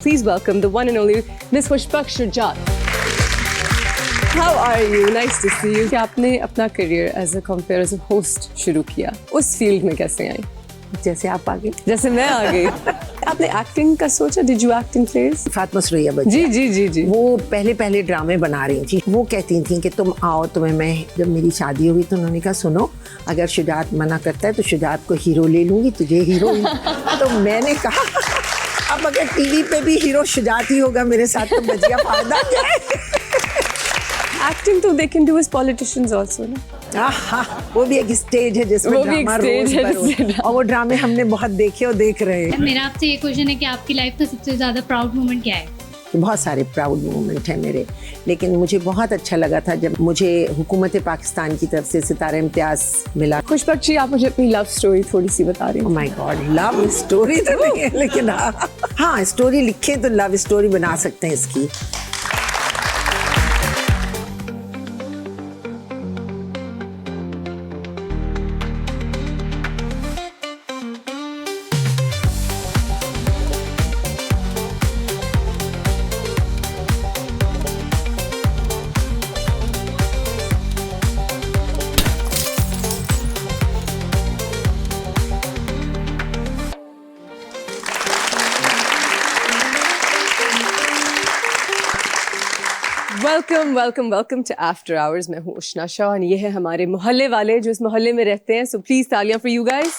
Please welcome the one and only Miss Khushbakht Shujat. How are you? Nice to see you. कि आपने अपना career as a compare as a host शुरू किया, उस field में कैसे आई? जैसे आप आ गए, जैसे मैं आ गई. आपने acting का सोचा? Did you act in plays? Fatima Suraiya बच्ची जी जी जी जी. वो पहले ड्रामे बना रही थी. वो कहती थी कि तुम आओ, तुम्हें मैं, जब मेरी शादी हुई तो उन्होंने कहा सुनो, अगर शुजात मना करता है तो शुजात को हीरो ले लूंगी, तुझे हीरो. तो मैंने कहा अब अगर टीवी पे भी हीरो शुजात ही होगा मेरे साथ तो बजिया फायदा क्या है. Acting तो they can do as politicians also ना. वो भी एक स्टेज है जिसमें ड्रामा रोज पर, और वो ड्रामे हमने बहुत देखे और देख रहे हैं. मेरा आपसे ये क्वेश्चन है कि आपकी लाइफ का सबसे ज्यादा प्राउड मोमेंट क्या है? बहुत सारे प्राउड मोमेंट हैं मेरे, लेकिन मुझे बहुत अच्छा लगा था जब मुझे हुकूमत पाकिस्तान की तरफ से सितारा इम्तियाज मिला. खुशबख्त जी, आप मुझे अपनी लव स्टोरी थोड़ी सी बता रही हैं. Oh my God, love story तो नहीं है, लेकिन हाँ स्टोरी लिखे तो लव स्टोरी बना सकते हैं इसकी. Welcome to after hours. मैं हूँ उशना शाह और ये है हमारे मोहल्ले वाले जो इस मोहल्ले में रहते हैं. सो प्लीज तालियां for you guys.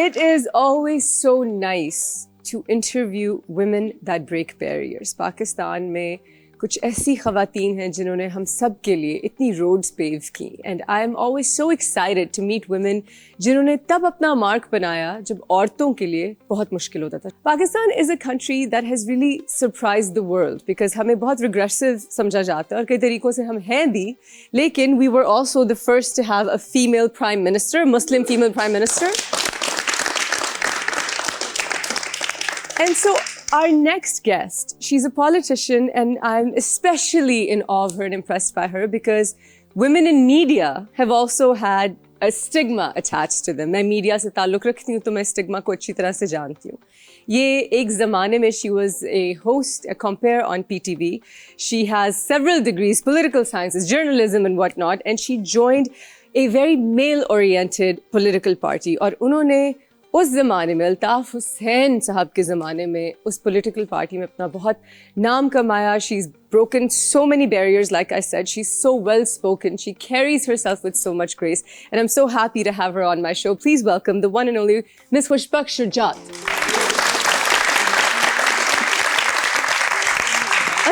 It is always so nice to interview women that break barriers. Pakistan में कुछ ऐसी ख़वातीन हैं जिन्होंने हम सब के लिए इतनी रोड्स पेव की. And I am always so excited to meet women जिन्होंने तब अपना मार्क बनाया जब औरतों के लिए बहुत मुश्किल होता था. Pakistan is a country that has really surprise the world because हमें बहुत रिग्रेसिव समझा जाता है और कई तरीक़ों से हम हैं भी, लेकिन we were also the first to have a female prime minister, Muslim female prime minister. And so our next guest, she's a politician and I'm especially in awe of her and impressed by her because women in media have also had a stigma attached to them. मैं media से ताल्लुक़ रखती हूँ तो मैं stigma को अच्छी तरह से जानती हूँ. ये एक ज़माने में she was a host, a compare on PTV. She has several degrees, political sciences, journalism and whatnot, and she joined a very male-oriented political party. और उन्होंने उस ज़माने में अल्ताफ़ हुसैन साहब के ज़माने में उस पॉलिटिकल पार्टी में अपना बहुत नाम कमाया. She is broken so many barriers, like I said. She's so well spoken. She carries herself with so much grace. And I'm so happy to have her on my show. Please welcome the one and only Miss Khushbakht Shujat.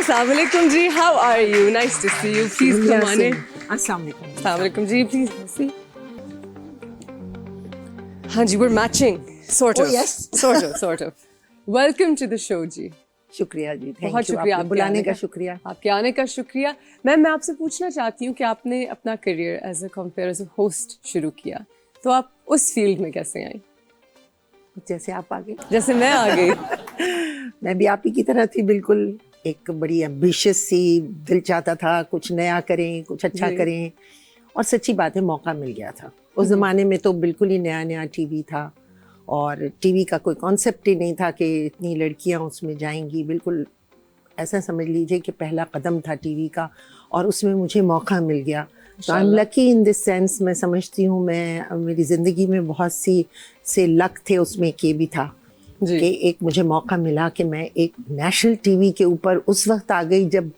Assalamu alaikum ji, how are you? Nice to see you. Please come on in. Assalamu alaikum ji, please see. हाँ जी, we're matching, sort of. Oh yes, sort of. Welcome to the show जी. शुक्रिया जी, बहुत शुक्रिया आपके बुलाने का शुक्रिया. आपके आने का शुक्रिया. मैं आपसे पूछना चाहती हूँ कि आपने अपना career as a compere as a host शुरू किया, तो आप उस फील्ड में कैसे आई? जैसे आप आ गए, जैसे मैं आ गई. मैं भी आप ही की तरह थी, बिल्कुल एक बड़ी एम्बिशियस सी, दिल चाहता था कुछ नया करें, कुछ अच्छा करें. और सच्ची बात है, मौका मिल गया था. उस ज़माने में तो बिल्कुल ही नया टीवी था और टीवी का कोई कॉन्सेप्ट ही नहीं था कि इतनी लड़कियां उसमें जाएंगी. बिल्कुल ऐसा समझ लीजिए कि पहला कदम था टीवी का और उसमें मुझे मौका मिल गया. तो I am lucky in this sense. मैं समझती हूँ मैं मेरी ज़िंदगी में बहुत से लक थे उसमें, के भी था कि एक मुझे मौका मिला कि मैं एक नेशनल टीवी के ऊपर उस वक्त आ गई जब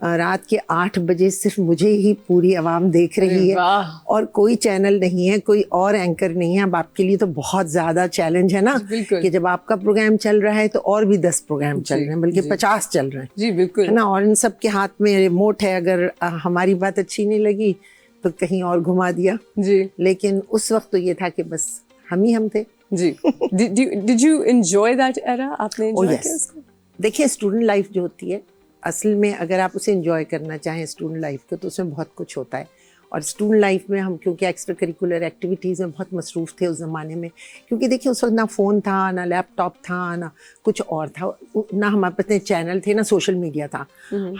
रात के 8 बजे सिर्फ मुझे ही पूरी आवाम देख रही है और कोई चैनल नहीं है, कोई और एंकर नहीं है. अब आपके लिए तो बहुत ज़्यादा चैलेंज है ना कि जब आपका प्रोग्राम चल रहा है तो और भी 10 प्रोग्राम चल रहे हैं, बल्कि 50 चल रहे हैं. जी बिल्कुल, है ना. और इन सब के हाथ में रिमोट है, अगर हमारी बात अच्छी नहीं लगी तो कहीं और घुमा दिया जी. लेकिन उस वक्त तो ये था कि बस हम थे जी. Did you enjoy that era? आपने enjoy किया उसको? देखिए, स्टूडेंट लाइफ जो होती है असल में अगर आप उसे एंजॉय करना चाहें स्टूडेंट लाइफ को, तो उसमें बहुत कुछ होता है. और स्टूडेंट लाइफ में हम क्योंकि एक्स्ट्रा करिकुलर एक्टिविटीज़ में बहुत मसरूफ़ थे उस ज़माने में, क्योंकि देखिए उस वक्त ना फ़ोन था, ना लैपटॉप था, ना कुछ और था, ना हमारे पास इतने चैनल थे, ना सोशल मीडिया था.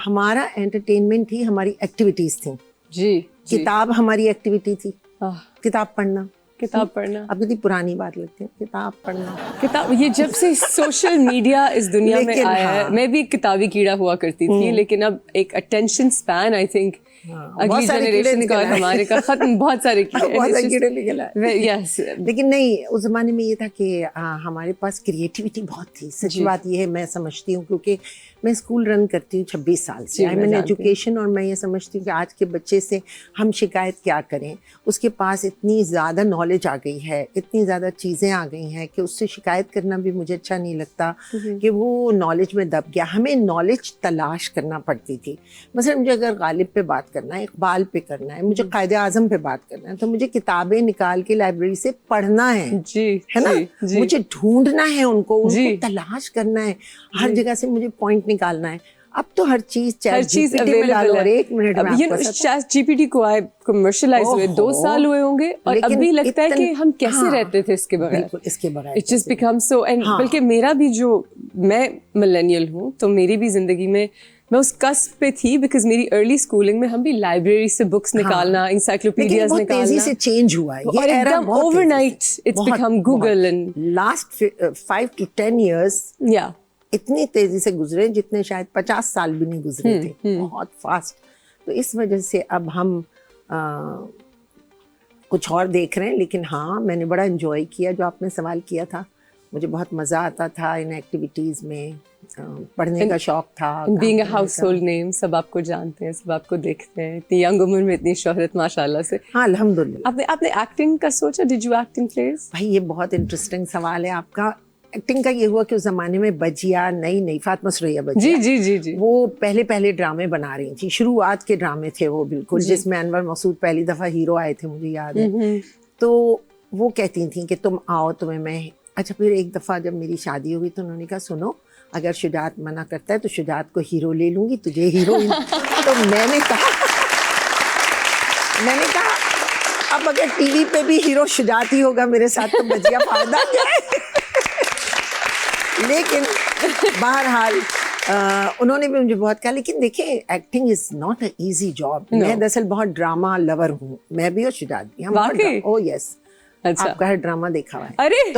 हमारा एंटरटेनमेंट ही हमारी एक्टिविटीज़ थी. जी. किताब हमारी एक्टिविटी थी, किताब पढ़ना. किताब पढ़ना अब कितनी पुरानी बात लगती है किताब पढ़ना. किताब ये जब से सोशल मीडिया इस दुनिया में लेकिन आया है हाँ. मैं भी एक किताबी कीड़ा हुआ करती थी लेकिन अब एक अटेंशन स्पैन आई थिंक अगली जनरेशन का और हमारे का खत्म बहुत सारे कीड़े निकल आए. यस लेकिन नहीं उस जमाने में ये था कि हमारे पास क्रिएटिविटी बहुत थी. सच बात ये है मैं समझती हूँ क्योंकि मैं स्कूल रन करती हूँ 26 साल से. आई मीन एजुकेशन और मैं ये समझती हूँ कि आज के बच्चे से हम शिकायत क्या करें. उसके पास इतनी ज़्यादा नॉलेज आ गई है इतनी ज़्यादा चीज़ें आ गई हैं कि उससे शिकायत करना भी मुझे अच्छा नहीं लगता कि वो नॉलेज में दब गया. हमें नॉलेज तलाश करना पड़ती थी. मतलब मुझे अगर गालिब पे बात करना है इकबाल पे करना है मुझे कायदे आज़म पे बात करना है तो मुझे किताबें निकाल के लाइब्रेरी से पढ़ना है है ना. मुझे ढूंढना है उनको तलाश करना है हर जगह से मुझे पॉइंट निकालना है. अब तो हर चीज अवेलेबल है. 1 मिनट में आपको चैट जीपीटी को आए कमर्शियलाइज हुए 2 साल हुए होंगे और अब भी लगता है कि हम कैसे रहते थे इसके बगैर. बिल्कुल इसके बगैर it just become so. And बल्कि मेरा भी जो मैं मिलेनियल हूँ तो मेरी भी जिंदगी में मैं उस कस्प पे थी बिकॉज मेरी अर्ली स्कूलिंग में हम भी लाइब्रेरी से बुक्स निकालना इंसाइक्लोपीडियाज निकालना तेजी से चेंज हुआ है और एकदम overnight it's become Google and last 5 to 10 years या इतनी तेजी से गुजरे जितने शायद 50 साल भी नहीं गुजरे थे. बहुत फास्ट. तो इस वजह से अब हम कुछ और देख रहे हैं. लेकिन हाँ मैंने बड़ा एंजॉय किया जो आपने सवाल किया था. मुझे बहुत मज़ा आता था इन एक्टिविटीज़ में. पढ़ने का शौक था. बीइंग अ हाउसहोल्ड नेम सब आपको जानते हैं सब आपको देखते हैं इतनी यंग उम्र में इतनी शोहरत माशाल्लाह से. हाँ अल्हम्दुलिल्लाह. आपने एक्टिंग का सोचा. Did you act in place. भाई ये बहुत इंटरेस्टिंग सवाल है आपका. एक्टिंग का ये हुआ कि उस जमाने में बजिया नई फातिमा सुरैया बजिया जी वो पहले ड्रामे बना रही थी. शुरुआत के ड्रामे थे वो बिल्कुल जिसमें अनवर मसूद पहली दफ़ा हीरो आए थे मुझे याद है. तो वो कहती थी कि तुम आओ तुम्हें मैं. अच्छा फिर एक दफ़ा जब मेरी शादी हो गई तो उन्होंने कहा सुनो अगर शुजात मना करता है तो शुजात को हीरो ले लूंगी तुझे हीरोइन. तो मैंने कहा अब अगर टीवी पे भी हीरो शुजात ही होगा मेरे साथ तो बजिया फायदा क्या है. लेकिन बहरहाल उन्होंने भी मुझे बहुत कहा. लेकिन देखिए acting is not a easy job. मैं दरअसल बहुत ड्रामा लवर हूँ. मैं भी और शुजात भी. हम ओह यस अच्छा. आपका हर ड्रामा देखा हुआ है. अरे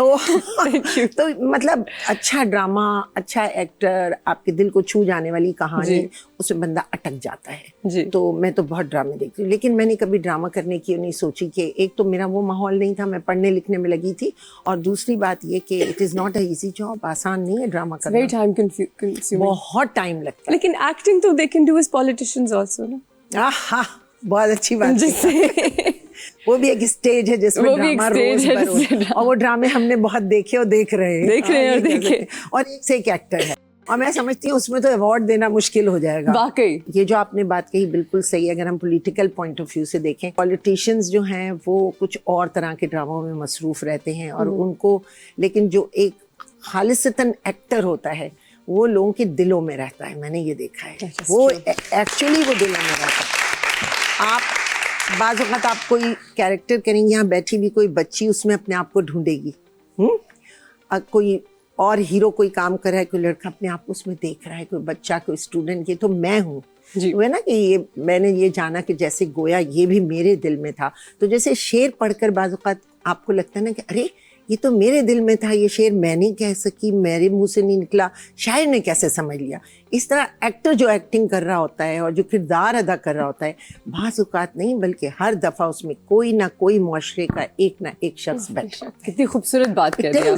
तो मतलब अच्छा ड्रामा अच्छा एक्टर आपके दिल को छू जाने वाली कहानी उसमें बंदा अटक जाता है. तो मैं तो बहुत ड्रामे देखती हूँ. लेकिन मैंने कभी ड्रामा करने की नहीं सोची कि एक तो मेरा वो माहौल नहीं था. मैं पढ़ने लिखने में लगी थी और दूसरी बात ये कि it is not a easy job. आसान नहीं है ड्रामा करना. Very time consuming. बहुत टाइम लगता है. लेकिन एक्टिंग तो they can do as politicians also ना. बहुत अच्छी बात है. वो भी एक स्टेज है जिसमें ड्रामा रोज और वो ड्रामे हमने बहुत देखे और देख रहे हैं और एक से एक एक्टर है. और मैं समझती हूँ उसमें तो अवार्ड देना मुश्किल हो जाएगा. वाकई ये जो आपने बात कही बिल्कुल सही है. अगर हम पॉलिटिकल पॉइंट ऑफ व्यू से देखें पॉलिटिशियंस जो हैं वो कुछ और तरह के ड्रामों में मसरूफ रहते हैं और उनको लेकिन जो एक खालिसतन एक्टर होता है वो लोगों के दिलों में रहता है. मैंने ये देखा है. वो एक्चुअली वो दिलों में रहता है. आप बाज़ वक़्त आप कोई कैरेक्टर करेंगे यहाँ बैठी भी कोई बच्ची उसमें अपने आप को ढूंढेगी. कोई और हीरो कोई काम कर रहा है कोई लड़का अपने आप को उसमें देख रहा है कोई बच्चा कोई स्टूडेंट. ये तो मैं हूँ. वो है ना कि ये मैंने ये जाना कि जैसे गोया ये भी मेरे दिल में था. तो जैसे शेर पढ़कर बाज़ वक़्त आपको लगता है ना कि अरे ये तो मेरे दिल में था. ये शेर मैं नहीं कह सकी मेरे मुंह से नहीं निकला शायर ने कैसे समझ लिया. इस तरह एक्टर जो एक्टिंग कर रहा होता है और जो किरदार अदा कर रहा होता है बाज़ औक़ात नहीं बल्कि हर दफ़ा उसमें कोई ना कोई मुआशरे का एक ना एक शख्स बैठा होता है. कितनी खूबसूरत बात कह दी आपने.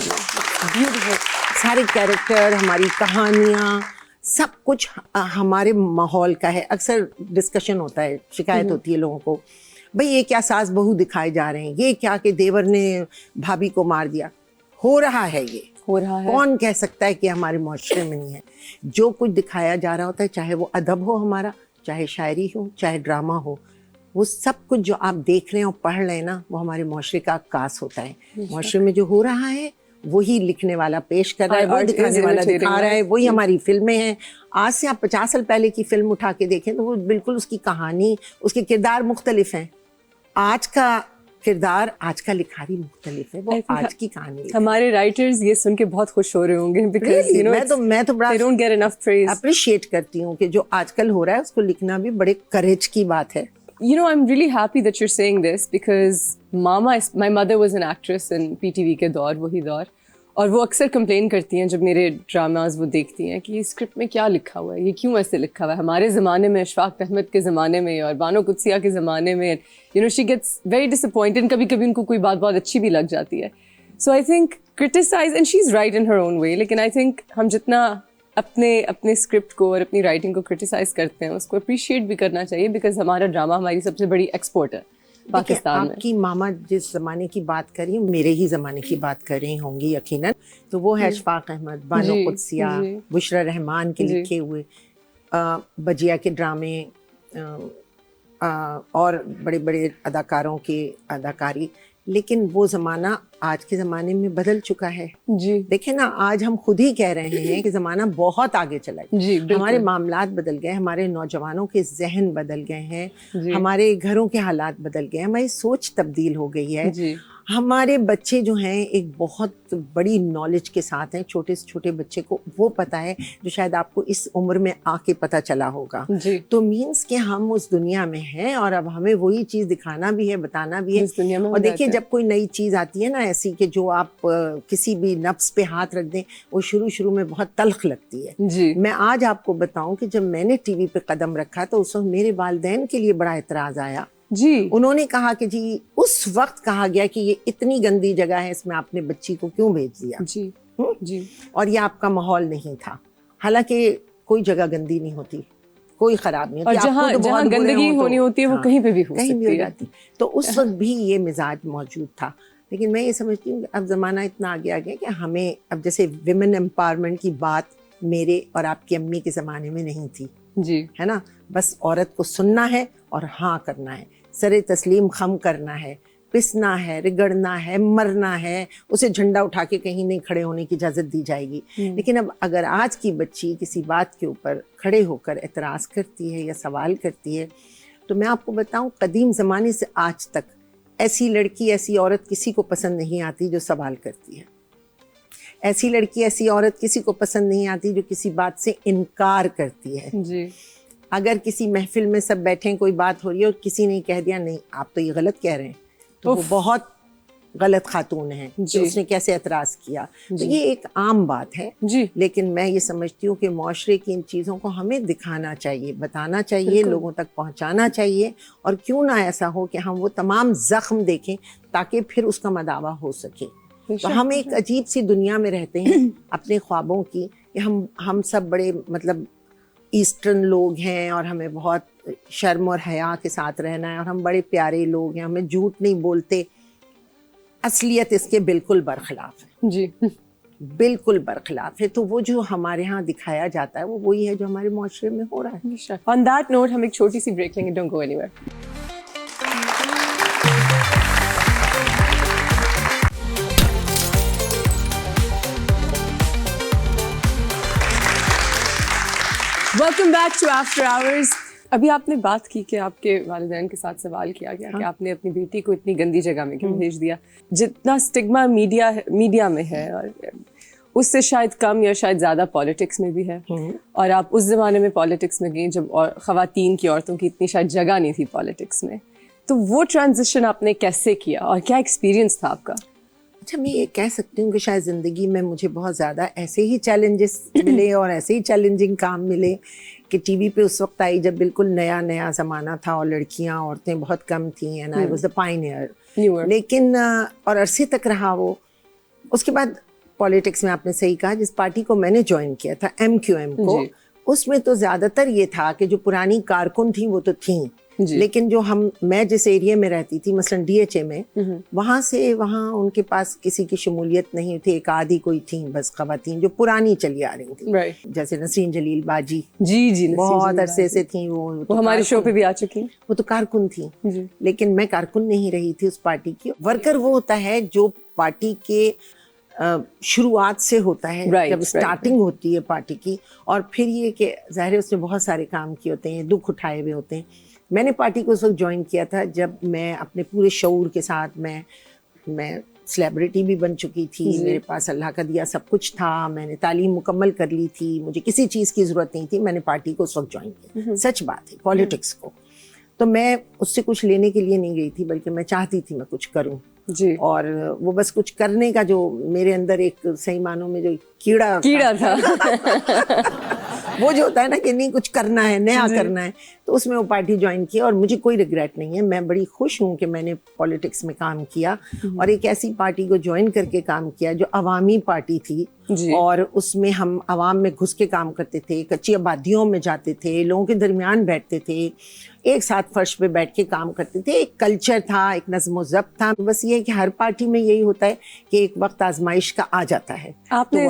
ब्यूटीफुल. सारे कैरेक्टर हमारी कहानियाँ सब कुछ हमारे माहौल का है. अक्सर डिस्कशन होता है शिकायत होती है लोगों को भाई ये क्या सास बहू दिखाए जा रहे हैं. ये क्या कि देवर ने भाभी को मार दिया. हो रहा है ये हो रहा है. कौन कह सकता है कि हमारे मुआशरे में नहीं है. जो कुछ दिखाया जा रहा होता है चाहे वो अदब हो हमारा चाहे शायरी हो चाहे ड्रामा हो वो सब कुछ जो आप देख रहे हैं और पढ़ रहे हैं ना वो हमारे मुआशरे का अक्कास होता है. मुआशरे में जो हो रहा है वही लिखने वाला पेश कर रहा है वो दिखाने वाला दिखा रहा है. वही हमारी फिल्में हैं. आज से आप 50 साल पहले की फिल्म उठा के देखें तो वो बिल्कुल उसकी कहानी उसके किरदार मुख्तलिफ हैं. आज का किरदार आज का लिखारी मुख्तलिफ है. वो आज की कहानी. हमारे राइटर्स ये सुन के बहुत खुश हो रहे होंगे because you know मैं तो बड़ा they don't get enough praise. Appreciate करती हूँ कि जो आजकल हो रहा है उसको लिखना भी बड़े करेज की बात है. you know, I'm really happy that you're saying this because my mother was an actress in PTV کے دور, وہی دور, اور وہ اکثر کمپلین کرتی ہیں جب میرے ڈراماز وہ دیکھتی ہیں کہ یہ اسکرپٹ میں کیا لکھا ہوا ہے, یہ کیوں ایسے لکھا ہوا ہے. ہمارے زمانے میں, اشفاق احمد کے زمانے میں اور بانو قدسیہ کے زمانے میں, you know, she gets very disappointed. کبھی کبھی ان کو کوئی بات بہت اچھی بھی لگ جاتی ہے. So I think criticize, and she is right in her own way, لیکن آئی تھنک ہم جتنا اپنے اسکرپٹ کو اور اپنی رائٹنگ کو کرٹیسائز کرتے ہیں اس کو اپریشیٹ بھی کرنا چاہیے, بیکاز ہمارا ڈرامہ ہماری سب سے بڑی ایکسپورٹ ہے پاکستان میں. آپ کی ماما جس زمانے کی بات کر رہی ہیں, میرے ہی زمانے کی بات کر رہی ہوں گی یقیناً, تو وہ ہے اشفاق احمد, بانو قدسیہ, بشرا رحمان کے لکھے ہوئے بجیا کے ڈرامے, اور بڑے بڑے اداکاروں کی اداکاری. لیکن وہ زمانہ آج کے زمانے میں بدل چکا ہے. جی دیکھیں نا, آج ہم خود ہی کہہ رہے ہیں کہ زمانہ بہت آگے چلا ہے. جی, ہمارے معاملات بدل گئے, ہمارے نوجوانوں کے ذہن بدل گئے ہیں, ہمارے گھروں کے حالات بدل گئے ہیں, ہماری سوچ تبدیل ہو گئی ہے. جی, ہمارے بچے جو ہیں ایک بہت بڑی نالج کے ساتھ ہیں. چھوٹے سے چھوٹے بچے کو وہ پتہ ہے جو شاید آپ کو اس عمر میں آ کے پتہ چلا ہوگا. جی, تو مینس کہ ہم اس دنیا میں ہیں, اور اب ہمیں وہی چیز دکھانا بھی ہے, بتانا بھی ہے. اس دنیا میں اور دیکھیے, جب کوئی نئی چیز آتی ہے نا ایسی کہ جو آپ کسی بھی نفس پہ ہاتھ رکھ دیں, وہ شروع میں بہت تلخ لگتی ہے. جی, میں آج آپ کو بتاؤں کہ جب میں نے ٹی وی پہ قدم رکھا تو اس وقت میرے والدین کے لیے بڑا اعتراض آیا. جی, انہوں نے کہا کہ جی, اس وقت کہا گیا کہ یہ اتنی گندی جگہ ہے, اس میں آپ نے بچی کو کیوں بھیج دیا, جی, جی, اور یہ آپ کا ماحول نہیں تھا. حالانکہ کوئی جگہ گندی نہیں ہوتی, کوئی خراب نہیں ہوتی, اور جہاں گندگی ہونی ہوتی ہے وہ کہیں پہ بھی ہو سکتی ہے. تو اس وقت بھی یہ مزاج موجود تھا. لیکن میں یہ سمجھتی ہوں کہ اب زمانہ اتنا آگے آ گیا کہ ہمیں اب جیسے ویمن امپاورمنٹ کی بات میرے اور آپ کی امی کے زمانے میں نہیں تھی. جی, ہے نا, بس عورت کو سننا ہے اور ہاں کرنا ہے, سر تسلیم خم کرنا ہے, پسنا ہے, رگڑنا ہے, مرنا ہے, اسے جھنڈا اٹھا کے کہیں نہیں کھڑے ہونے کی اجازت دی جائے گی. لیکن اب اگر آج کی بچی کسی بات کے اوپر کھڑے ہو کر اعتراض کرتی ہے یا سوال کرتی ہے, تو میں آپ کو بتاؤں, قدیم زمانے سے آج تک ایسی لڑکی, ایسی عورت کسی کو پسند نہیں آتی جو سوال کرتی ہے. ایسی لڑکی, ایسی عورت کسی کو پسند نہیں آتی جو کسی بات سے انکار کرتی ہے. جی, اگر کسی محفل میں سب بیٹھیں, کوئی بات ہو رہی ہے اور کسی نے کہہ دیا نہیں آپ تو یہ غلط کہہ رہے ہیں, تو وہ بہت غلط خاتون ہے کہ اس نے کیسے اعتراض کیا. تو یہ ایک عام بات ہے. جی, لیکن میں یہ سمجھتی ہوں کہ معاشرے کی ان چیزوں کو ہمیں دکھانا چاہیے, بتانا چاہیے, لوگوں تک پہنچانا چاہیے, اور کیوں نہ ایسا ہو کہ ہم وہ تمام زخم دیکھیں تاکہ پھر اس کا مداوع ہو سکے. تو ہم ایک عجیب سی دنیا میں رہتے ہیں اپنے خوابوں کی, کہ ہم سب بڑے مطلب ایسٹرن لوگ ہیں اور ہمیں بہت شرم اور حیا کے ساتھ رہنا ہے, اور ہم بڑے پیارے لوگ ہیں, ہمیں جھوٹ نہیں بولتے. اصلیت اس کے بالکل برخلاف ہے. جی, بالکل برخلاف ہے. تو وہ جو ہمارے ہاں دکھایا جاتا ہے وہ وہی ہے جو ہمارے معاشرے میں ہو رہا ہے. آن دیٹ نوٹ ہم ایک چھوٹی سی بریک لیں گے. Don't go anywhere. Welcome back to after hours. ابھی آپ نے بات کی کہ آپ کے والدین کے ساتھ سوال کیا گیا کہ آپ نے اپنی بیٹی کو اتنی گندی جگہ میں کیوں بھیج دیا. جتنا اسٹگما میڈیا میں ہے, اور اس سے شاید کم یا شاید زیادہ پالیٹکس میں بھی ہے. اور آپ اس زمانے میں پالیٹکس میں گئیں جب خواتین کی, عورتوں کی اتنی شاید جگہ نہیں تھی پالیٹکس میں. تو وہ ٹرانزیشن آپ نے کیسے کیا اور کیا ایکسپیرینس تھا آپ کا؟ اچھا, میں یہ کہہ سکتی ہوں کہ شاید زندگی میں مجھے بہت زیادہ ایسے ہی چیلنجز ملے اور ایسے ہی چیلنجنگ کام ملے کہ ٹی وی پہ اس وقت آئی جب بالکل نیا زمانہ تھا اور لڑکیاں, عورتیں بہت کم تھیں, and I was the pioneer. لیکن اور عرصے تک رہا وہ. اس کے بعد پالیٹکس میں آپ نے صحیح کہا, جس پارٹی کو میں نے جوائن کیا تھا MQM کو, اس میں تو زیادہ تر یہ تھا کہ جو پرانی کارکن تھیں وہ تو تھیں, لیکن جو میں جس ایریے میں رہتی تھی مثلاً DHA میں, وہاں ان کے پاس کسی کی شمولیت نہیں تھی. ایک آدھی کوئی تھیں بس خواتین جو پرانی چلی آ رہی تھیں, جیسے نسرین جلیل باجی, جی, بہت عرصے سے تھیں. وہ ہمارے شو پہ بھی آ چکی. وہ تو کارکن تھیں, لیکن میں کارکن نہیں رہی تھی اس پارٹی کی. ورکر وہ ہوتا ہے جو پارٹی کے شروعات سے ہوتا ہے, جب اسٹارٹنگ ہوتی ہے پارٹی کی, اور پھر یہ کہ ظاہر اس نے بہت سارے کام کیے ہوتے ہیں, دکھ اٹھائے ہوئے ہوتے ہیں. میں نے پارٹی کو اس وقت جوائن کیا تھا جب میں اپنے پورے شعور کے ساتھ, میں سلیبریٹی بھی بن چکی تھی, میرے پاس اللہ کا دیا سب کچھ تھا, میں نے تعلیم مکمل کر لی تھی, مجھے کسی چیز کی ضرورت نہیں تھی. میں نے پارٹی کو اس وقت جوائن کیا, سچ بات ہے, پالیٹکس کو. تو میں اس سے کچھ لینے کے لیے نہیں گئی تھی, بلکہ میں چاہتی تھی میں کچھ کروں جی, اور وہ بس کچھ کرنے کا جو میرے اندر ایک صحیح معنوں میں جو کیڑا تھا وہ جو ہوتا ہے نا کہ نہیں کچھ کرنا ہے, نیا کرنا ہے, تو اس میں وہ پارٹی جوائن کی. اور مجھے کوئی ریگریٹ نہیں ہے, میں بڑی خوش ہوں کہ میں نے پالیٹکس میں کام کیا اور ایک ایسی پارٹی کو جوائن کر کے کام کیا جو عوامی پارٹی تھی, اور اس میں ہم عوام میں گھس کے کام کرتے تھے, کچی آبادیوں میں جاتے تھے, لوگوں کے درمیان بیٹھتے تھے, ایک ساتھ فرش پہ بیٹھ کے کام کرتے تھے, ایک کلچر تھا, ایک نظم و ضبط تھا. بس یہ ہے کہ ہر پارٹی میں یہی ہوتا ہے کہ ایک وقت آزمائش کا آ جاتا ہے. آپ نے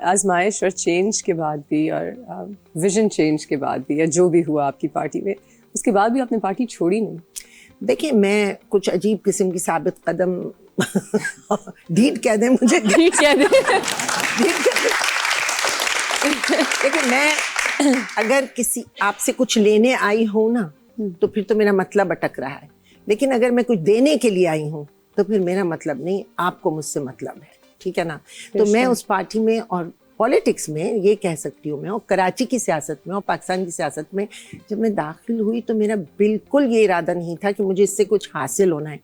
آزمائش اور چینج کے بعد بھی اور ویژن چینج کے بعد بھی یا جو بھی ہوا آپ کی پارٹی میں, اس کے بعد بھی آپ نے پارٹی چھوڑی نہیں. دیکھیں میں کچھ عجیب قسم کی ثابت قدم ڈھیٹ کہہ دیں مجھے, ٹھیک کہہ دیں. لیکن میں اگر کسی آپ سے کچھ لینے آئی ہوں نا تو پھر تو میرا مطلب اٹک رہا ہے, لیکن اگر میں کچھ دینے کے لیے آئی ہوں تو پھر میرا مطلب نہیں, آپ کو مجھ سے مطلب ہے, ٹھیک ہے نا. تو میں اس پارٹی میں اور پالیٹکس میں یہ کہہ سکتی ہوں, میں اور کراچی کی سیاست میں اور پاکستان کی سیاست میں جب میں داخل ہوئی تو میرا بالکل یہ ارادہ نہیں تھا کہ مجھے اس سے کچھ حاصل ہونا ہے.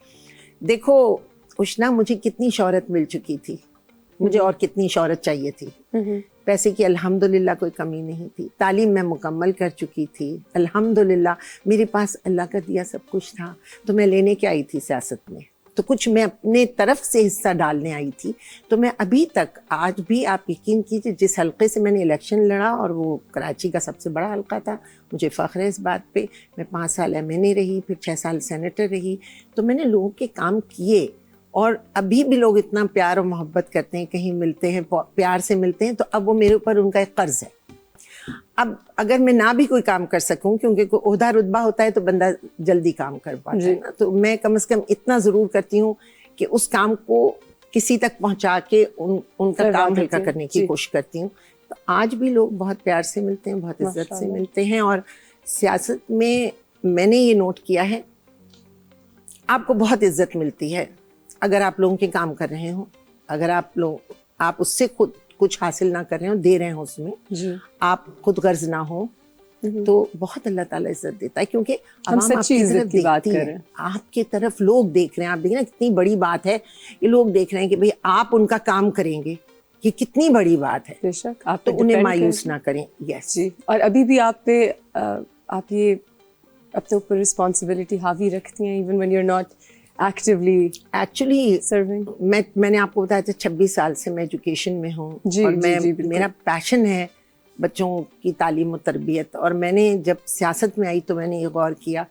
دیکھو اشنا, مجھے کتنی شہرت مل چکی تھی, مجھے اور کتنی شہرت چاہیے تھی. پیسے کی الحمدللہ کوئی کمی نہیں تھی, تعلیم میں مکمل کر چکی تھی الحمدللہ, میرے پاس اللہ کا دیا سب کچھ تھا. تو میں لینے کے آئی تھی سیاست میں, تو کچھ میں اپنے طرف سے حصہ ڈالنے آئی تھی. تو میں ابھی تک, آج بھی آپ یقین کیجیے, جس حلقے سے میں نے الیکشن لڑا اور وہ کراچی کا سب سے بڑا حلقہ تھا, مجھے فخر ہے اس بات پہ, میں 5 سال MNA رہی, پھر 6 سال سینیٹر رہی, تو میں نے لوگوں کے کام کیے. اور ابھی بھی لوگ اتنا پیار اور محبت کرتے ہیں, کہیں ملتے ہیں پیار سے ملتے ہیں, تو اب وہ میرے اوپر ان کا ایک قرض ہے. اب اگر میں نہ بھی کوئی کام کر سکوں, کیونکہ کوئی عہدہ رتبہ ہوتا ہے تو بندہ جلدی کام کر پاتا ہے نا, تو میں کم از کم اتنا ضرور کرتی ہوں کہ اس کام کو کسی تک پہنچا کے ان کا کام ہلکا کرنے کی کوشش کرتی ہوں. تو آج بھی لوگ بہت پیار سے ملتے ہیں, بہت عزت سے ملتے ہیں. اور سیاست میں نے یہ نوٹ کیا ہے, آپ کو بہت عزت ملتی ہے اگر آپ لوگوں کے کام کر رہے ہوں, اگر آپ اس سے خود کچھ حاصل نہ کر رہے ہوں, دے رہے ہوں اس میں, آپ خود غرض نہ ہو, تو بہت اللہ تعالیٰ عزت دیتا ہے. کیونکہ عوام آپ کی طرف دیکھتی ہے, آپ کی طرف لوگ دیکھ رہے ہیں. آپ دیکھیں نا کتنی بڑی بات ہے, یہ لوگ دیکھ رہے ہیں کہ بھئی آپ ان کا کام کریں گے, یہ کتنی بڑی بات ہے. بے شک آپ تو انہیں مایوس نہ کریں. یس جی. اور ابھی بھی آپ پہ آپ یہ اپنے اوپر رسپانسبلٹی حاوی رکھتی ہیں, even when you are not actually serving. میں نے آپ کو بتایا تھا 26 سال سے میں ایجوکیشن میں ہوں, اور میرا پیشن ہے بچوں کی تعلیم و تربیت. اور میں نے جب سیاست میں آئی تو میں نے یہ غور کیا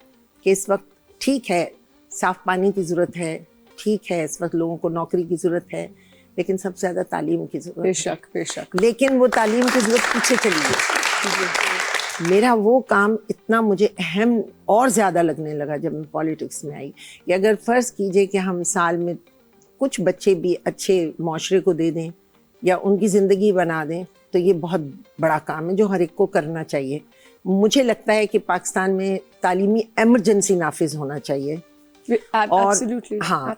کہ اس وقت ٹھیک ہے صاف پانی کی ضرورت ہے, ٹھیک ہے اس وقت لوگوں کو نوکری کی ضرورت ہے, لیکن سب سے زیادہ تعلیم کی ضرورت ہے. بے شک. لیکن وہ تعلیم کی ضرورت پیچھے چلی گئی. میرا وہ کام اتنا مجھے اہم اور زیادہ لگنے لگا جب میں پالیٹکس میں آئی, کہ اگر فرض کیجئے کہ ہم سال میں کچھ بچے بھی اچھے معاشرے کو دے دیں یا ان کی زندگی بنا دیں, تو یہ بہت بڑا کام ہے جو ہر ایک کو کرنا چاہیے. مجھے لگتا ہے کہ پاکستان میں تعلیمی ایمرجنسی نافذ ہونا چاہیے. اور ہاں,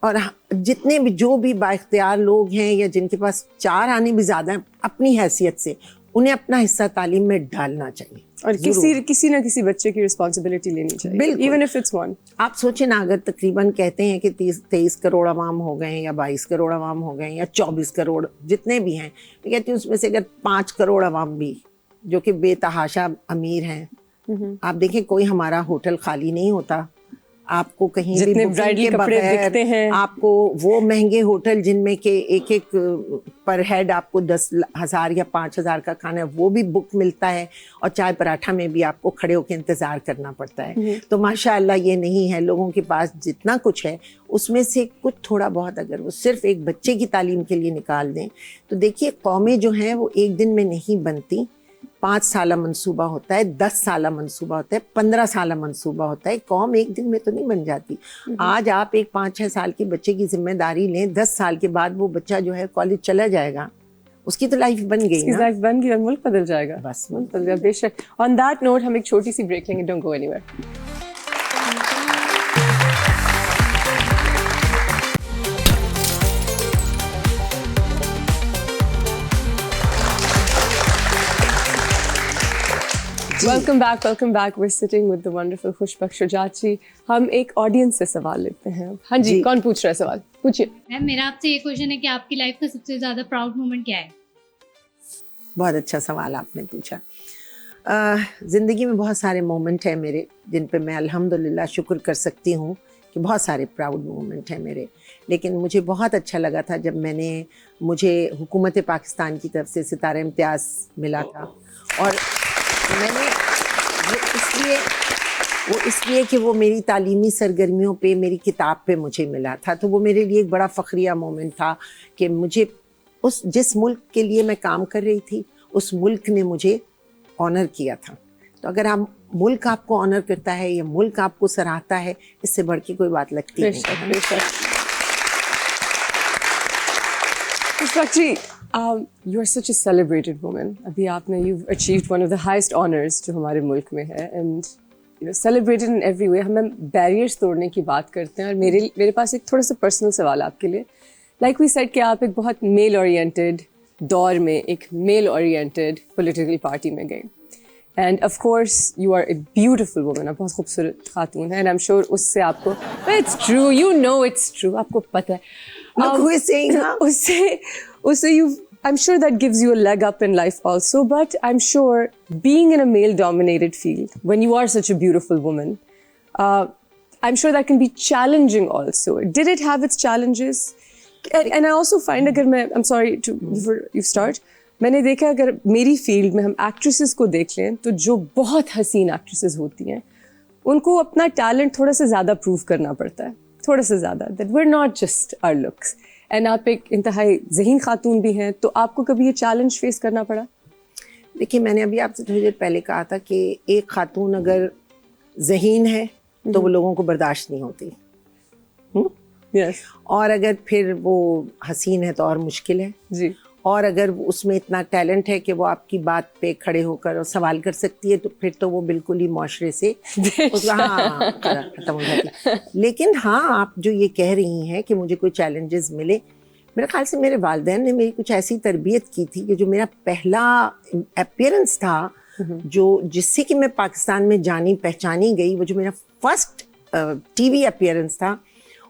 اور جتنے بھی جو بھی با اختیار لوگ ہیں یا جن کے پاس 4 آنے بھی زیادہ ہیں, اپنی حیثیت سے انہیں اپنا حصہ تعلیم میں ڈالنا چاہیے, اور کسی نہ کسی بچے کی رسپانسبلٹی لینی چاہیے, ایون اف اٹس ون. آپ سوچیں نا, اگر تقریباً کہتے ہیں کہ 23 کروڑ عوام ہو گئے یا 22 کروڑ عوام ہو گئے یا 24 کروڑ جتنے بھی ہیں, میں کہتی ہوں اس میں سے اگر 5 کروڑ عوام بھی جو کہ بے تحاشا امیر ہیں, آپ دیکھیں کوئی ہمارا ہوٹل خالی نہیں ہوتا. آپ کو کہیں بھی برائڈل کپڑے دکھتے ہیں, آپ کو وہ مہنگے ہوٹل جن میں کہ ایک پر ہیڈ آپ کو 10,000 یا 5,000 کا کھانا ہے وہ بھی بک ملتا ہے, اور چائے پراٹھا میں بھی آپ کو کھڑے ہو کے انتظار کرنا پڑتا ہے. تو ماشاء اللہ یہ نہیں ہے, لوگوں کے پاس جتنا کچھ ہے اس میں سے کچھ تھوڑا بہت اگر وہ صرف ایک بچے کی تعلیم کے لیے نکال دیں, تو دیکھیے قومیں جو ہیں وہ ایک دن میں نہیں بنتی. 5 سالہ منصوبہ ہوتا ہے, 10 سالہ منصوبہ ہوتا ہے, 15 سالہ منصوبہ ہوتا ہے. قوم ایک دن میں تو نہیں بن جاتی. آج آپ ایک 5-6 سال کے بچے کی ذمہ داری لیں, 10 سال کے بعد وہ بچہ جو ہے کالج چلا جائے گا, اس کی تو لائف بن گئی نا, لائف بن گئی اور ملک بدل جائے گا. بس ملک بدل جائے. بے شک. آن دیٹ نوٹ ہم ایک چھوٹی سی بریک لیں گے. Don't go anywhere. Welcome back. We're sitting with the wonderful Khushbakht Shujaat ji. हम एक ऑडियंस से सवाल लेते हैं. हाँ जी, कौन पूछ रहा है सवाल? पूछिए. मैम मेरा आपसे ये क्वेश्चन है कि आपकी लाइफ का सबसे ज्यादा प्राउड मोमेंट क्या है? बहुत अच्छा सवाल आपने पूछा. ज़िंदगी में बहुत सारे मोमेंट हैं मेरे जिन पे मैं अल्हम्दुलिल्लाह शुक्र कर सकती हूँ कि बहुत सारे प्राउड मोमेंट हैं मेरे. लेकिन मुझे बहुत अच्छा लगा था जब मुझे हुकूमत पाकिस्तान की तरफ से सितारा इम्तियाज़ मिला था. और मैंने वो इसलिए कि वो मेरी तालीमी सरगर्मियों पे, मेरी किताब पे मुझे मिला था. तो वो मेरे लिए एक बड़ा फ़ख्रिया मोमेंट था कि मुझे जिस मुल्क के लिए मैं काम कर रही थी उस मुल्क ने मुझे ऑनर किया था. तो अगर आप मुल्क आपको ऑनर करता है या मुल्क आपको सराहता है, इससे बढ़ के कोई बात लगती नहीं. Actually, you are such a celebrated woman. अभी आपने you've achieved one of the highest honors जो हमारे मुल्क में है, and you know celebrated in every way. हम barriers तोड़ने की बात करते हैं और मेरे पास एक थोड़ा सा personal सवाल आपके लिए. Like we said कि आप एक बहुत male oriented दौर में एक male oriented political party में गए. And of course, you are a beautiful woman. आप बहुत खूबसूरत खातून हैं. And I'm sure उससे आपको, but it's true. You know it's true. आपको पता है. Look who is saying that. उससे I'm sure that gives you a leg up in life also. But I'm sure being in a male-dominated field, when you are such a beautiful woman, I'm sure that can be challenging also. Did it have its challenges? And I also find I'm sorry before you start. मैंने देखा अगर मेरी field में हम actresses को देख लें तो जो बहुत हसीन एक्ट्रेसेस होती हैं उनको अपना टैलेंट थोड़ा सा ज़्यादा प्रूव करना पड़ता है, थोड़ा सा ज़्यादा, that we are not just our looks. And आप एक इंतहाई ज़हीन खातून भी हैं, तो आपको कभी ये चैलेंज फेस करना पड़ा? देखिए, मैंने अभी आपसे थोड़ी देर पहले कहा था कि एक खातून अगर ज़हीन है तो वो लोगों को बर्दाश्त नहीं होती. यस. और अगर फिर वो हसीन है तो और मुश्किल है जी. और अगर उसमें इतना टैलेंट है कि वो आपकी बात पे खड़े होकर और सवाल कर सकती है तो फिर तो वो बिल्कुल ही माशरे से खत्म हो जाती है. लेकिन हाँ, आप जो ये कह रही हैं कि मुझे कोई चैलेंजेस मिले, मेरे ख्याल से मेरे वालिदैन ने मेरी कुछ ऐसी तरबियत की थी कि जो मेरा पहला अपीयरेंस था, जो जिससे कि मैं पाकिस्तान में जानी पहचानी गई, वो जो मेरा फर्स्ट टीवी अपीयरेंस था,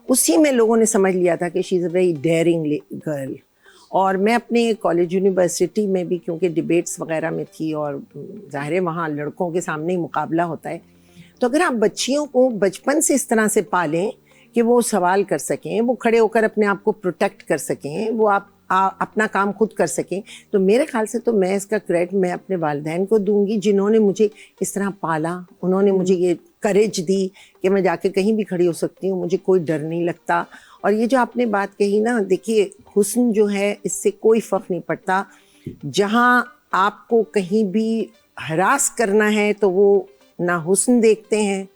उसी में लोगों ने समझ लिया था कि she is a very dairying girl. और मैं अपने कॉलेज यूनिवर्सिटी में भी, क्योंकि डिबेट्स वगैरह में थी और ज़ाहिर है वहाँ लड़कों के सामने ही मुकाबला होता है, तो अगर आप बच्चियों को बचपन से इस तरह से पालें कि वो सवाल कर सकें, वो खड़े होकर अपने आप को प्रोटेक्ट कर सकें, वो अपना काम खुद कर सकें, तो मेरे ख्याल से तो मैं इसका क्रेडिट मैं अपने वालिदैन को दूंगी जिन्होंने मुझे इस तरह पाला. उन्होंने मुझे ये करेज दी कि मैं जाके कहीं भी खड़ी हो सकती हूँ, मुझे कोई डर नहीं लगता. और ये जो आपने बात कही ना, देखिए हुस्न जो है इससे कोई फ़र्क नहीं पड़ता. जहाँ आपको कहीं भी हरास करना है तो वो ना हुस्न देखते हैं,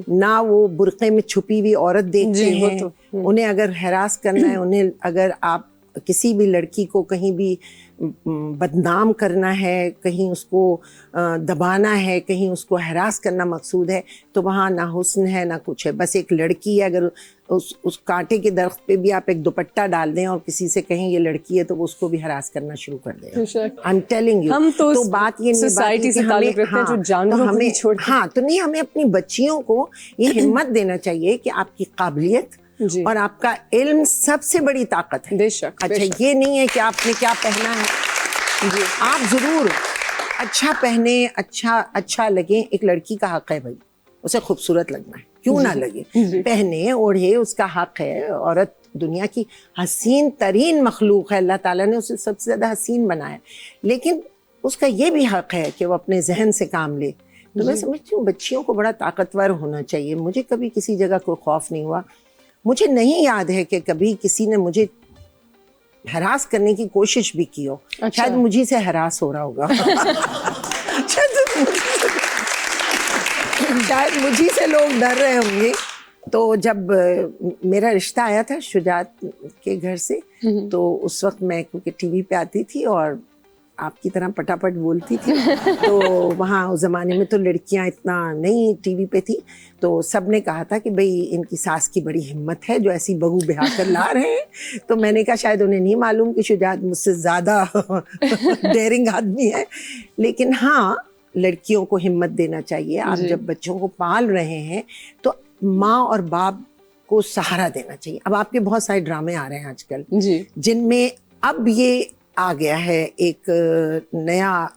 ना वो बुर्क़े में छुपी हुई औरत देखते हैं. उन्हें अगर हरास करना है, उन्हें अगर आप किसी भी लड़की को कहीं भी बदनाम करना है, कहीं उसको दबाना है, कहीं उसको हरास करना मकसूद है, तो वहाँ ना हुस्न है ना कुछ है. बस एक लड़की है, अगर उस कांटे के दरख्त पे भी आप एक दुपट्टा डाल दें और किसी से कहें ये लड़की है, तो वो उसको भी हरास करना शुरू कर देगा. I am telling you. हम तो बात ये नहीं, सोसाइटी से ताल्लुक रखते हैं जो जानवरों को नहीं छोड़ते. हाँ, तो नहीं, हमें अपनी बच्चियों को ये हिम्मत देना चाहिए कि आपकी काबिलियत और आपका इल्म सबसे बड़ी ताकत है. बेशक. अच्छा, ये नहीं है कि आपने क्या पहना है. आप जरूर अच्छा पहने, अच्छा लगे. एक लड़की का हक है भाई, उसे खूबसूरत लगना है, क्यों ना लगे, पहने ओढ़े, उसका हक है. औरत दुनिया की हसीन तरीन मखलूक है, अल्लाह ताला ने उसे सबसे ज़्यादा हसीन बनाया, लेकिन उसका ये भी हक है कि वो अपने जहन से काम ले. तो मैं समझती हूँ बच्चियों को बड़ा ताकतवर होना चाहिए. मुझे कभी किसी जगह कोई खौफ नहीं हुआ. मुझे नहीं याद है कि कभी किसी ने मुझे हरास करने की कोशिश भी की हो. अच्छा. शायद मुझी से हरास हो रहा होगा. शायद मुझी से लोग डर रहे होंगे. तो जब मेरा रिश्ता आया था शुजात के घर से, तो उस वक्त मैं क्योंकि टीवी पे आती थी और आपकी तरह पटापट बोलती थी, तो वहाँ उस ज़माने में तो लड़कियाँ इतना नहीं टीवी पे थी, तो सब ने कहा था कि भाई इनकी सास की बड़ी हिम्मत है जो ऐसी बहू ब्याह कर ला रहे हैं. तो मैंने कहा शायद उन्हें नहीं मालूम कि शुजात मुझसे ज़्यादा डेयरिंग आदमी है. लेकिन हाँ, लड़कियों को हिम्मत देना चाहिए. आप जब बच्चों को पाल रहे हैं तो माँ और बाप को सहारा देना चाहिए. अब आपके बहुत सारे ड्रामे आ रहे हैं आजकल जिनमें अब ये आ गया है एक नया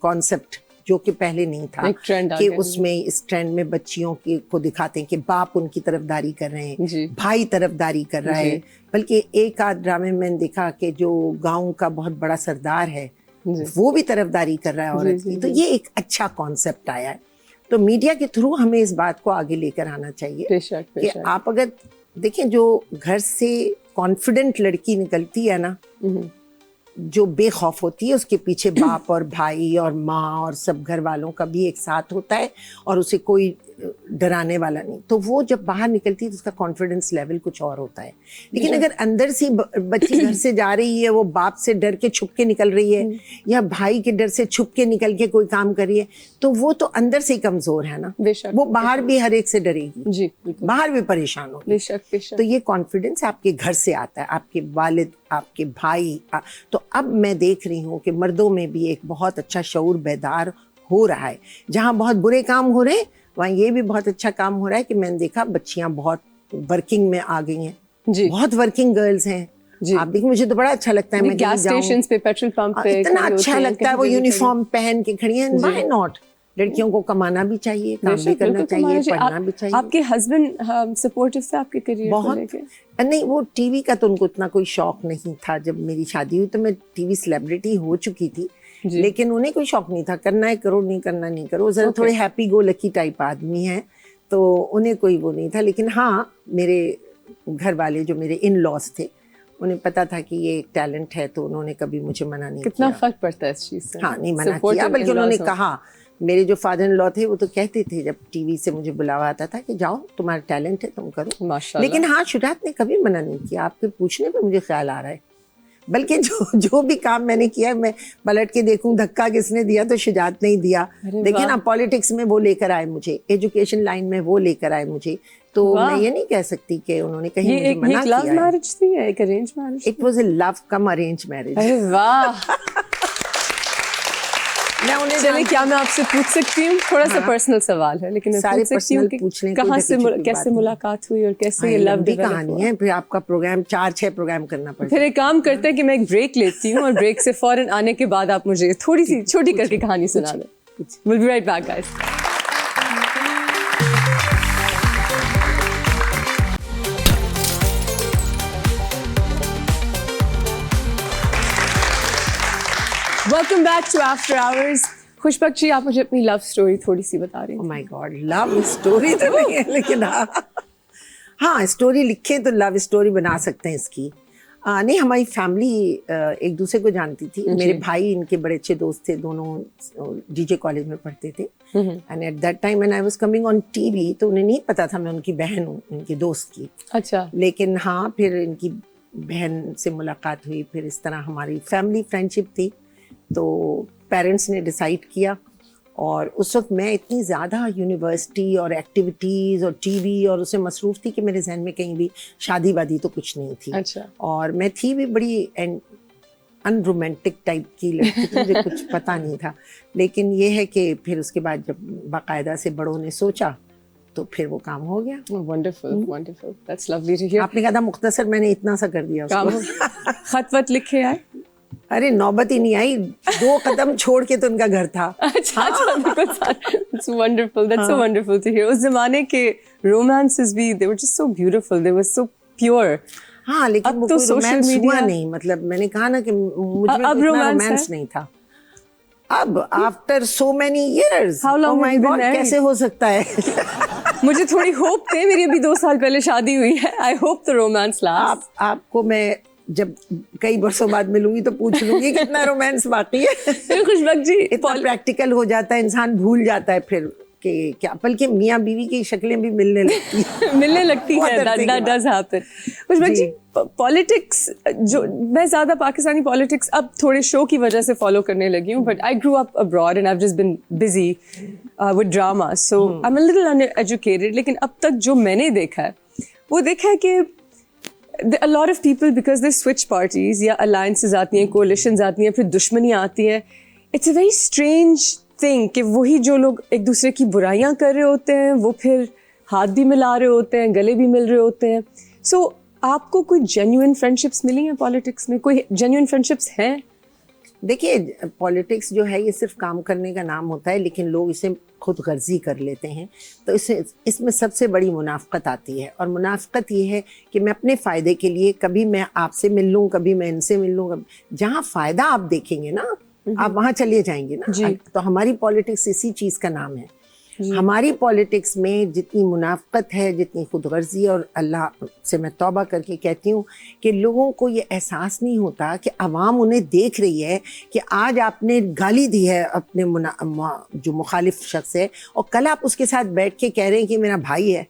कॉन्सेप्ट जो कि पहले नहीं था, कि उसमें इस ट्रेंड में बच्चियों को दिखाते हैं कि बाप उनकी तरफदारी कर रहे हैं, भाई तरफदारी कर रहा है. बल्कि एक आध ड्रामे में मैंने देखा कि जो गांव का बहुत बड़ा सरदार है वो भी तरफदारी कर रहा है औरत की. तो ये एक अच्छा कॉन्सेप्ट आया है. तो मीडिया के थ्रू हमें इस बात को आगे लेकर आना चाहिए कि आप अगर देखें, जो घर से कॉन्फिडेंट लड़की निकलती है ना, जो बेखौफ होती है, उसके पीछे बाप और भाई और माँ और सब घर वालों का भी एक साथ होता है और उसे कोई डराने वाला नहीं. तो वो जब बाहर निकलती है तो उसका कॉन्फिडेंस लेवल कुछ और होता है. लेकिन अगर अंदर से बच्ची घर से जा रही है, वो बाप से डर के छुप के निकल रही है या भाई के डर से छुप के निकल के कोई काम कर रही है, तो वो तो अंदर से ही कमजोर है ना. वो बाहर भी हर एक से डरेगी, बाहर भी परेशान होगी. तो ये कॉन्फिडेंस आपके घर से आता है, आपके वालिद, आपके भाई. तो अब मैं देख रही हूँ कि मर्दों में भी एक बहुत अच्छा शऊर बेदार हो रहा है. जहाँ बहुत बुरे काम हो रहे हैं वहाँ ये भी बहुत अच्छा काम हो रहा है कि मैंने देखा बच्चियां बहुत वर्किंग में आ गई हैं, बहुत वर्किंग गर्ल्स हैं. आप देखिए, मुझे तो बड़ा अच्छा लगता है. मैं गैस स्टेशन पे, पेट्रोल पंप पे इतना अच्छा लगता है, वो यूनिफॉर्म पहन के खड़ी हैं. Why not? लड़कियों को कमाना भी चाहिए, काम भी करना चाहिए, पढ़ना भी चाहिए. आपके हस्बैंड सपोर्टिव थे आपके करियर को लेके? नहीं, वो टीवी का तो उनको इतना कोई शौक नहीं था. जब मेरी शादी हुई तो मैं टीवी सेलिब्रिटी हो चुकी थी, लेकिन उन्हें कोई शौक नहीं था. करना है करो, नहीं करना नहीं करो. जरा थोड़े हैप्पी गो लकी टाइप आदमी हैं, तो उन्हें कोई वो नहीं था. लेकिन हाँ, मेरे घर वाले जो मेरे इन लॉज थे, उन्हें पता था कि ये एक टैलेंट है, तो उन्होंने कभी मुझे मना नहीं किया. कितना फर्क पड़ता है इस चीज से. हाँ, नहीं मना किया, बल्कि उन्होंने कहा. मेरे जो फादर इन लॉ थे वो तो कहते थे जब टीवी से मुझे बुलावा आता था कि जाओ, तुम्हारा टैलेंट है, तुम करो. माशाल्लाह. लेकिन हाँ, शुजात ने कभी मना नहीं किया. आपके पूछने पे मुझे ख्याल आ रहा है, बल्कि जो भी काम मैंने किया है, मैं पलट के देखूं धक्का किसने दिया तो शुजात नहीं दिया. देखिए ना, पॉलिटिक्स में वो लेकर आए मुझे, एजुकेशन लाइन में वो लेकर आए मुझे. तो मैं ये नहीं कह सकती कि उन्होंने कहीं मुझे मना किया. लव मैरिज थी या एक arrange marriage? It was a love come arrange marriage. अरे वाह. चलिए, क्या मैं आपसे पूछ सकती हूँ, थोड़ा सा पर्सनल सवाल है, लेकिन सारे पर्सनल पूछने को कहाँ से कैसे मुलाकात हुई और कैसे ये लव डेवलप हुआ? कहानी है. फिर आपका प्रोग्राम 4-6 प्रोग्राम करना पड़ता है. फिर एक काम करते हैं कि मैं एक ब्रेक लेती हूँ और ब्रेक से फौरन आने के बाद आप मुझे थोड़ी सी छोटी करके कहानी सुना दें. We'll be right back, guys. Welcome back to After Hours. खुशबख्श जी, आप मुझे अपनी लव स्टोरी थोड़ी सी बता रही हैं. Oh my God, love story तो नहीं है, लेकिन हाँ, स्टोरी लिखे तो लव स्टोरी बना सकते हैं इसकी. नहीं, हमारी फैमिली एक दूसरे को जानती थी. मेरे भाई इनके बड़े अच्छे दोस्त थे, दोनों डीजे कॉलेज में पढ़ते थे. And at that time when I was coming on TV, तो उन्हें नहीं पता था मैं उनकी बहन हूँ, इनके दोस्त की. अच्छा. लेकिन हाँ, फिर इनकी बहन से मुलाकात हुई, फिर इस तरह हमारी फैमिली फ्रेंडशिप थी. तो पेरेंट्स ने डिसाइड किया, और उस वक्त मैं इतनी ज़्यादा यूनिवर्सिटी और एक्टिविटीज़ और टीवी और उससे मसरूफ़ थी कि मेरे जहन में कहीं भी शादी वादी तो कुछ नहीं थी. अच्छा. और मैं थी भी बड़ी अनरोमांटिक टाइप की लड़की थी, मुझे कुछ पता नहीं था. लेकिन ये है कि फिर उसके बाद जब बाकायदा से बड़ों ने सोचा तो फिर वो काम हो गया. Wonderful, wonderful. That's lovely to hear. आपने कहा था मुख्तसर, मैंने इतना सा कर दिया उसको. खत वत लिखे आए? अरे नौबत ही नहीं आई, 2 कदम छोड़ के तो उनका घर था. अच्छा. It's wonderful. That's so wonderful to hear. उस जमाने के romances भी, they were just so beautiful. They were so pure. हाँ, लेकिन वो कोई रोमांस हुआ नहीं. मतलब मैंने कहा ना कि मुझ में इतना रोमांस नहीं था. अब after so many years, How long have you been married? कैसे हो सकता है? मुझे थोड़ी होप थे, मेरी अभी 2 साल पहले शादी हुई है. I hope the romance lasts. आपको मैं जब कई वर्षों बाद मिलूंगी तो पूछ लूंगी कितना रोमांस बाकी है. खुशबख्श जी, इतना प्रैक्टिकल हो जाता है, इंसान भूल जाता है फिर कि क्या, बल्कि मियाँ बीवी की शक्लें भी मिलने लगती है. That does happen. Khushbakht ji, politics, जो मैं ज़्यादा पाकिस्तानी पॉलिटिक्स अब थोड़े शो की वजह से फॉलो करने लगी हूँ, but I grew up abroad and I have just been busy with drama, so I am a little uneducated. लेकिन अब तक जो मैंने देखा है वो देखा है कि a lot of people, because they switch parties या alliances आती हैं, coalitions आती हैं, फिर दुश्मनियाँ आती हैं. It's a very strange think کہ وہی جو لوگ ایک دوسرے کی برائیاں کر رہے ہوتے ہیں وہ پھر ہاتھ بھی ملا رہے ہوتے ہیں, گلے بھی مل رہے ہوتے ہیں. سو آپ کو کوئی جینیوئن فرینڈشپس ملی ہیں پالیٹکس میں؟ کوئی جینیوئن فرینڈشپس ہیں؟ دیکھیے پالیٹکس جو ہے یہ صرف کام کرنے کا نام ہوتا ہے, لیکن لوگ اسے خود غرضی کر لیتے ہیں. تو اس میں سب سے بڑی منافقت آتی ہے, اور منافقت یہ ہے کہ میں اپنے فائدے کے لیے کبھی میں آپ سے مل لوں, کبھی میں ان سے مل لوں. جہاں فائدہ آپ دیکھیں گے نا آپ وہاں چلے جائیں گے نا. تو ہماری پالیٹکس اسی چیز کا نام ہے. ہماری پالیٹکس میں جتنی منافقت ہے, جتنی خود غرضی, اور اللہ سے میں توبہ کر کے کہتی ہوں کہ لوگوں کو یہ احساس نہیں ہوتا کہ عوام انہیں دیکھ رہی ہے کہ آج آپ نے گالی دی ہے اپنے جو مخالف شخص ہے, اور کل آپ اس کے ساتھ بیٹھ کے کہہ رہے ہیں کہ میرا بھائی ہے.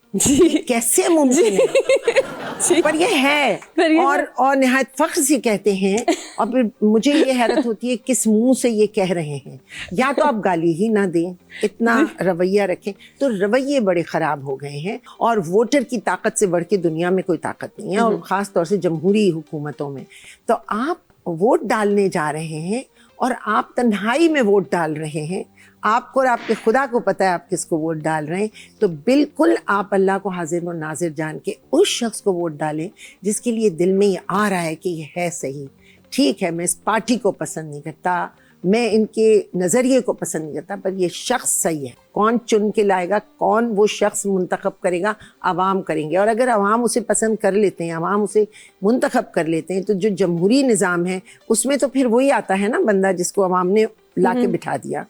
کیسے ممکن ہے؟ پر یہ ہے, اور نہایت فخر سے کہتے ہیں. اور پھر مجھے یہ حیرت ہوتی ہے کس منہ سے یہ کہہ رہے ہیں. یا تو آپ گالی ہی نہ دیں, اتنا رویہ رکھیں. تو رویے بڑے خراب ہو گئے ہیں, اور ووٹر کی طاقت سے بڑھ کے دنیا میں کوئی طاقت نہیں ہے, اور خاص طور سے جمہوری حکومتوں میں. تو آپ ووٹ ڈالنے جا رہے ہیں اور آپ تنہائی میں ووٹ ڈال رہے ہیں. آپ کو اور آپ کے خدا کو پتہ ہے آپ کس کو ووٹ ڈال رہے ہیں. تو بالکل آپ اللہ کو حاضر و ناظر جان کے اس شخص کو ووٹ ڈالیں جس کے لیے دل میں یہ آ رہا ہے کہ یہ ہے صحیح. ٹھیک ہے میں اس پارٹی کو پسند نہیں کرتا, میں ان کے نظریے کو پسند نہیں کرتا, پر یہ شخص صحیح ہے. کون چن کے لائے گا, کون وہ شخص منتخب کرے گا؟ عوام کریں گے. اور اگر عوام اسے پسند کر لیتے ہیں, عوام اسے منتخب کر لیتے ہیں, تو جو جمہوری نظام ہے اس میں تو پھر وہی آتا ہے نا بندہ جس کو عوام نے لا کے بٹھا دیا.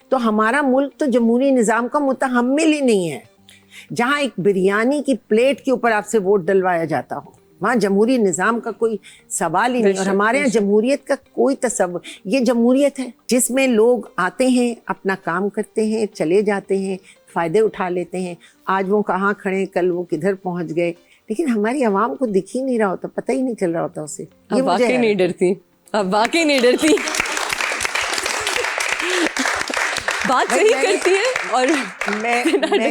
تو ہمارا ملک تو جمہوری نظام کا متحمل ہی نہیں ہے. جہاں ایک بریانی کی پلیٹ کے اوپر آپ سے ووٹ ڈلوایا جاتا ہو, وہاں جمہوری نظام کا کوئی سوال ہی نہیں. اور ہمارے یہاں جمہوریت کا کوئی تصور, یہ جمہوریت ہے جس میں لوگ آتے ہیں, اپنا کام کرتے ہیں, چلے جاتے ہیں, فائدے اٹھا لیتے ہیں. آج وہ کہاں کھڑے, کل وہ کدھر پہنچ گئے, لیکن ہماری عوام کو دکھ ہی نہیں رہا ہوتا, پتہ ہی نہیں چل رہا ہوتا اسے. اب واقعی نہیں ڈرتی, اب واقعی نہیں ڈرتی. بات صحیح کرتی ہے. اور میں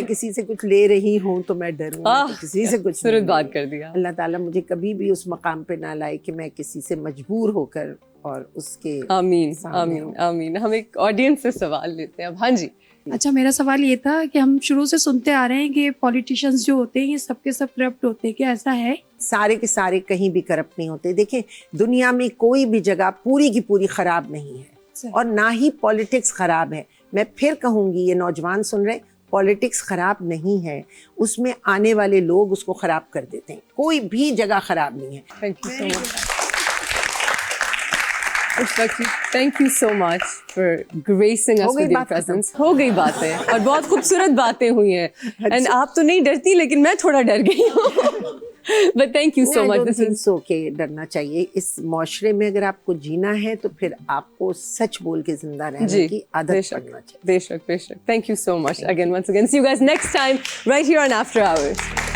کسی سے کچھ لے رہی ہوں تو میں ڈروں, کسی سے کچھ صورت بات کر دیا. اللہ تعالیٰ مجھے کبھی بھی اس مقام پہ نہ لائے کہ میں کسی سے مجبور ہو کر اور اس کے. آمین آمین آمین. ہم ایک آڈینس سے سوال لیتے ہیں اب. ہاں جی. اچھا, میرا سوال یہ تھا کہ ہم شروع سے سنتے آ رہے ہیں کہ پولیٹیشینز جو ہوتے ہیں یہ سب کے سب کرپٹ ہوتے ہیں, کیا ایسا ہے؟ سارے کے سارے کہیں بھی کرپٹ نہیں ہوتے. دیکھیں دنیا میں کوئی بھی جگہ پوری کی پوری خراب نہیں ہے, اور نہ ہی پالیٹکس خراب ہے. میں پھر کہوں گی, یہ نوجوان سن رہے, پالیٹکس خراب نہیں ہے, اس میں آنے والے لوگ اس کو خراب کر دیتے ہیں. کوئی بھی جگہ خراب نہیں ہے. Thank you so much for greasing us with your presence. ہو گئی باتیں, اور بہت خوبصورت باتیں ہوئی ہیں. اینڈ آپ تو نہیں ڈرتی, لیکن میں تھوڑا ڈر گئی ہوں. But thank you so much. This is okay, ڈرنا چاہیے. اس معاشرے میں اگر آپ کو جینا ہے تو پھر آپ کو سچ بول کے زندہ رہنے کی عادت پڑنا چاہیے. بے شک بے شک. Thank you so much again, once again. See you guys next time right here on After Hours.